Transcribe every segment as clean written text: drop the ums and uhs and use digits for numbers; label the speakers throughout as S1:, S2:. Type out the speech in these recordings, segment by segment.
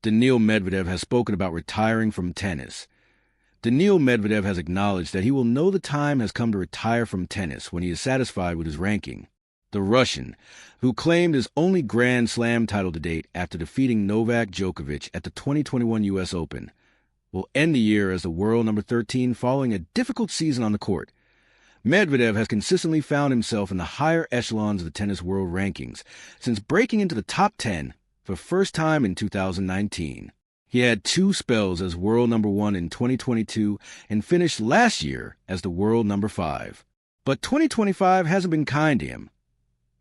S1: Daniil Medvedev has spoken about retiring from tennis. Daniil Medvedev has acknowledged that he will know the time has come to retire from tennis when he is satisfied with his ranking. The Russian, who claimed his only Grand Slam title to date after defeating Novak Djokovic at the 2021 U.S. Open, will end the year as the world number 13 following a difficult season on the court. Medvedev has consistently found himself in the higher echelons of the tennis world rankings since breaking into the top 10 for the first time in 2019. He had two spells as world number 1 in 2022 and finished last year as the world number 5. But 2025 hasn't been kind to him.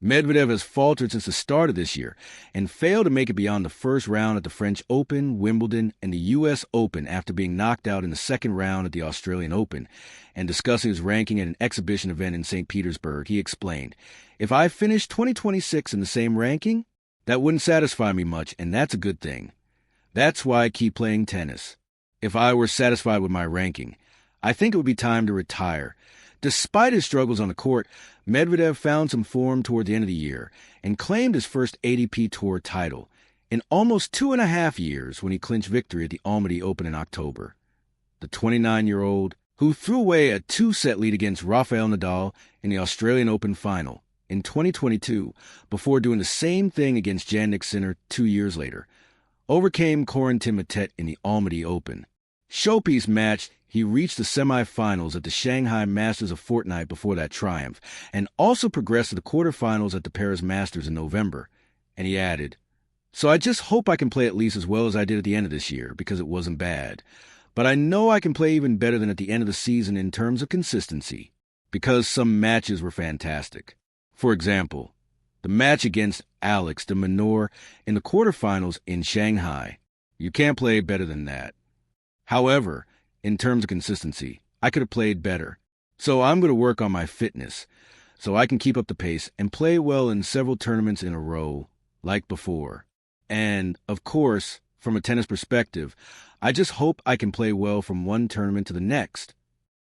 S1: Medvedev has faltered since the start of this year and failed to make it beyond the first round at the French Open, Wimbledon, and the U.S. Open after being knocked out in the second round at the Australian Open. And discussing his ranking at an exhibition event in St. Petersburg, he explained, "If I finish 2026 in the same ranking, that wouldn't satisfy me much, and that's a good thing. That's why I keep playing tennis. If I were satisfied with my ranking, I think it would be time to retire." Despite his struggles on the court, Medvedev found some form toward the end of the year and claimed his first ATP Tour title in almost 2.5 years when he clinched victory at the Almaty Open in October. The 29-year-old, who threw away a 2-set lead against Rafael Nadal in the Australian Open final in 2022 before doing the same thing against Jannik Sinner 2 years later, overcame Corentin Moutet in the Almaty Open. Showpiece match, he reached the semifinals at the Shanghai Masters a fortnight before that triumph, and also progressed to the quarterfinals at the Paris Masters in November. And he added, "So I just hope I can play at least as well as I did at the end of this year, because it wasn't bad. But I know I can play even better than at the end of the season in terms of consistency, because some matches were fantastic. For example, the match against Alex de Minaur in the quarterfinals in Shanghai. You can't play better than that. However, in terms of consistency, I could have played better. So I'm going to work on my fitness so I can keep up the pace and play well in several tournaments in a row, like before. And, of course, from a tennis perspective, I just hope I can play well from one tournament to the next.